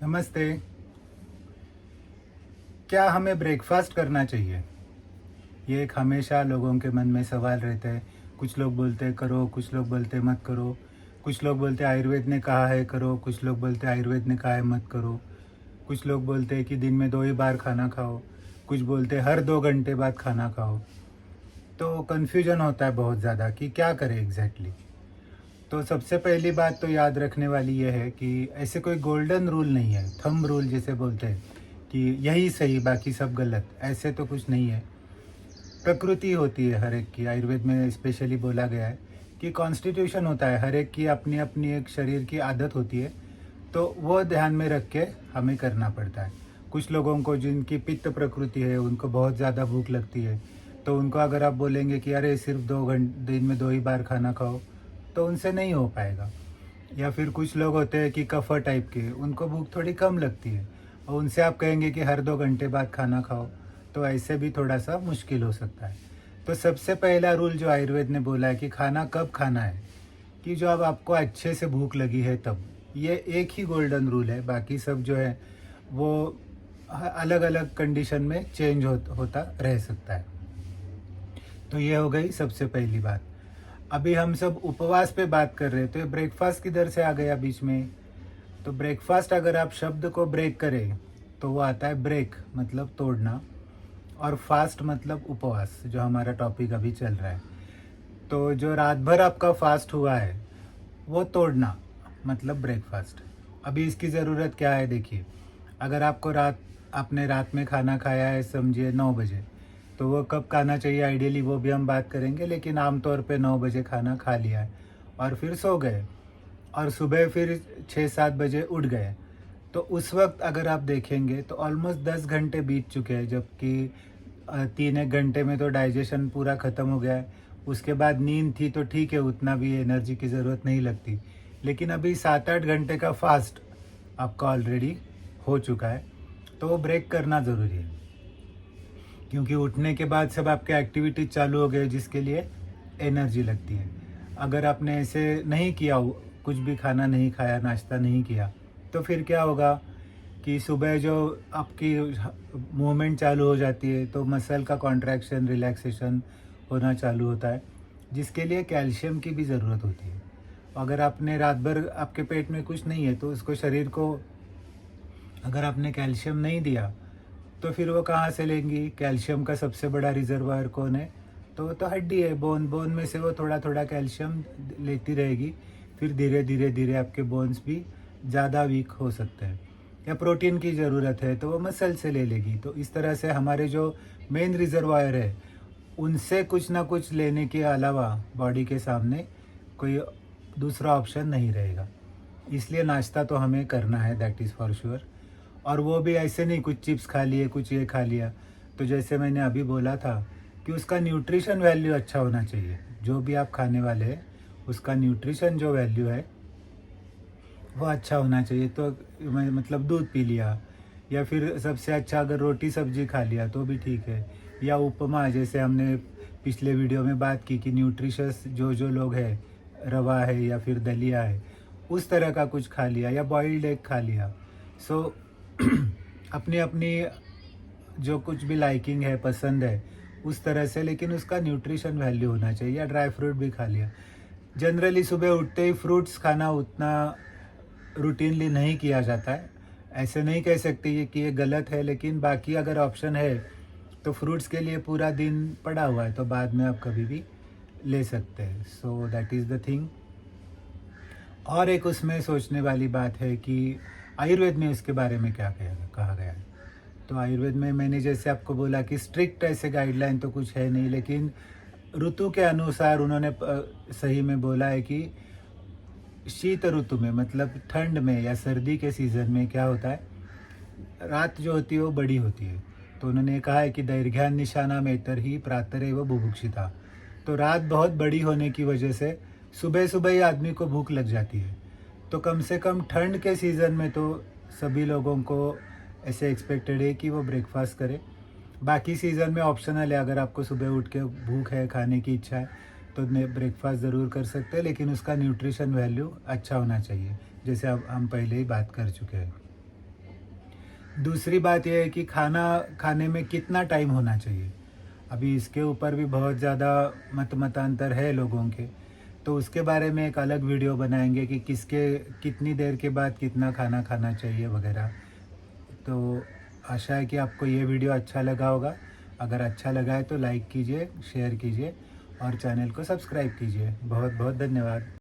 नमस्ते। क्या हमें ब्रेकफास्ट करना चाहिए? ये एक हमेशा लोगों के मन में सवाल रहता है। कुछ लोग बोलते हैं करो, कुछ लोग बोलते हैं मत करो। कुछ लोग बोलते हैं आयुर्वेद ने कहा है करो, कुछ लोग बोलते हैं आयुर्वेद ने कहा है मत करो। कुछ लोग बोलते हैं कि दिन में 2 ही बार खाना खाओ, कुछ बोलते हैं हर 2 घंटे बाद खाना खाओ। तो कन्फ्यूजन होता है बहुत ज़्यादा कि क्या करें एग्ज़ैक्टली। तो सबसे पहली बात तो याद रखने वाली ये है कि ऐसे कोई गोल्डन रूल नहीं है, थंब रूल जिसे बोलते हैं कि यही सही बाकी सब गलत, ऐसे तो कुछ नहीं है। प्रकृति होती है हर एक की, आयुर्वेद में स्पेशली बोला गया है कि कॉन्स्टिट्यूशन होता है, हर एक की अपनी अपनी एक शरीर की आदत होती है। तो वो ध्यान में रख के हमें करना पड़ता है। कुछ लोगों को जिनकी पित्त प्रकृति है उनको बहुत ज़्यादा भूख लगती है, तो उनको अगर आप बोलेंगे कि अरे सिर्फ 2 घंटे दिन में 2 ही बार खाना खाओ, तो उनसे नहीं हो पाएगा। या फिर कुछ लोग होते हैं कि कफ़र टाइप के, उनको भूख थोड़ी कम लगती है और उनसे आप कहेंगे कि हर 2 घंटे बाद खाना खाओ, तो ऐसे भी थोड़ा सा मुश्किल हो सकता है। तो सबसे पहला रूल जो आयुर्वेद ने बोला है कि खाना कब खाना है, कि जो अब आपको अच्छे से भूख लगी है तब। ये एक ही गोल्डन रूल है, बाकी सब जो है वो अलग अलग कंडीशन में चेंज होता रह सकता है। तो ये हो गई सबसे पहली बात। अभी हम सब उपवास पे बात कर रहे थे, ब्रेकफास्ट किधर से आ गया बीच में? तो ब्रेकफास्ट अगर आप शब्द को ब्रेक करें तो वो आता है ब्रेक मतलब तोड़ना, और फास्ट मतलब उपवास, जो हमारा टॉपिक अभी चल रहा है। तो जो रात भर आपका फास्ट हुआ है वो तोड़ना मतलब ब्रेकफास्ट। अभी इसकी ज़रूरत क्या है देखिए, अगर आपको आपने रात में खाना खाया है समझिए 9 बजे, तो वो कब खाना चाहिए आइडियली वो भी हम बात करेंगे, लेकिन आमतौर पे 9 बजे खाना खा लिया है और फिर सो गए और सुबह फिर 6-7 बजे उठ गए, तो उस वक्त अगर आप देखेंगे तो ऑलमोस्ट 10 घंटे बीत चुके हैं, जबकि 3 एक घंटे में तो डाइजेशन पूरा ख़त्म हो गया है। उसके बाद नींद थी तो ठीक है, उतना भी एनर्जी की ज़रूरत नहीं लगती, लेकिन अभी 7-8 घंटे का फास्ट आपका ऑलरेडी हो चुका है, तो वो ब्रेक करना ज़रूरी है। क्योंकि उठने के बाद सब आपके एक्टिविटीज चालू हो गए जिसके लिए एनर्जी लगती है। अगर आपने ऐसे नहीं किया, कुछ भी खाना नहीं खाया, नाश्ता नहीं किया, तो फिर क्या होगा कि सुबह जो आपकी मूवमेंट चालू हो जाती है तो मसल का कॉन्ट्रैक्शन रिलैक्सेशन होना चालू होता है, जिसके लिए कैल्शियम की भी ज़रूरत होती है। अगर आपने रात भर आपके पेट में कुछ नहीं है तो उसको शरीर को अगर आपने कैल्शियम नहीं दिया तो फिर वो कहाँ से लेंगी? कैल्शियम का सबसे बड़ा रिजर्वायर कौन है? तो वो तो हड्डी है, बोन। बोन में से वो थोड़ा थोड़ा कैल्शियम लेती रहेगी, फिर धीरे धीरे धीरे आपके बोन्स भी ज़्यादा वीक हो सकते हैं। या प्रोटीन की ज़रूरत है तो वो मसल से ले लेगी। तो इस तरह से हमारे जो मेन रिजर्वायर है उनसे कुछ ना कुछ लेने के अलावा बॉडी के सामने कोई दूसरा ऑप्शन नहीं रहेगा। इसलिए नाश्ता तो हमें करना है, दैट इज़ फॉर श्योर। और वो भी ऐसे नहीं कुछ चिप्स खा लिए, कुछ ये खा लिया। तो जैसे मैंने अभी बोला था कि उसका न्यूट्रिशन वैल्यू अच्छा होना चाहिए। जो भी आप खाने वाले हैं उसका न्यूट्रिशन जो वैल्यू है वो अच्छा होना चाहिए। तो मैं मतलब दूध पी लिया, या फिर सबसे अच्छा अगर रोटी सब्जी खा लिया तो भी ठीक है, या उपमा, जैसे हमने पिछले वीडियो में बात की कि न्यूट्रिशस जो जो लोग हैं, रवा है या फिर दलिया है, उस तरह का कुछ खा लिया, या बॉइल्ड एग खा लिया। सो अपनी अपनी जो कुछ भी लाइकिंग है, पसंद है, उस तरह से, लेकिन उसका न्यूट्रिशन वैल्यू होना चाहिए। या ड्राई फ्रूट भी खा लिया। जनरली सुबह उठते ही फ्रूट्स खाना उतना रूटीनली नहीं किया जाता है। ऐसे नहीं कह सकते ये कि ये गलत है, लेकिन बाकी अगर ऑप्शन है तो फ्रूट्स के लिए पूरा दिन पड़ा हुआ है, तो बाद में आप कभी भी ले सकते हैं। So that is the thing. और एक उसमें सोचने वाली बात है कि आयुर्वेद में इसके बारे में क्या कहा गया है। तो आयुर्वेद में मैंने जैसे आपको बोला कि स्ट्रिक्ट ऐसे गाइडलाइन तो कुछ है नहीं, लेकिन ऋतु के अनुसार उन्होंने सही में बोला है कि शीत ऋतु में मतलब ठंड में या सर्दी के सीज़न में क्या होता है, रात जो होती है वो बड़ी होती है। तो उन्होंने कहा है कि दैर्घ्यान निशाना में तर ही प्रातरेव बुभुक्षिता। तो रात बहुत बड़ी होने की वजह से सुबह सुबह ही आदमी को भूख लग जाती है। तो कम से कम ठंड के सीज़न में तो सभी लोगों को ऐसे एक्सपेक्टेड है कि वो ब्रेकफास्ट करें। बाकी सीज़न में ऑप्शनल है, अगर आपको सुबह उठ के भूख है, खाने की इच्छा है, तो ब्रेकफास्ट ज़रूर कर सकते हैं, लेकिन उसका न्यूट्रिशन वैल्यू अच्छा होना चाहिए, जैसे अब हम पहले ही बात कर चुके हैं। दूसरी बात यह है कि खाना खाने में कितना टाइम होना चाहिए। अभी इसके ऊपर भी बहुत ज़्यादा मतांतर है लोगों के। तो उसके बारे में एक अलग वीडियो बनाएँगे कि किसके कितनी देर के बाद कितना खाना खाना चाहिए वगैरह। तो आशा है कि आपको ये वीडियो अच्छा लगा होगा। अगर अच्छा लगा है तो लाइक कीजिए, शेयर कीजिए और चैनल को सब्सक्राइब कीजिए। बहुत बहुत धन्यवाद।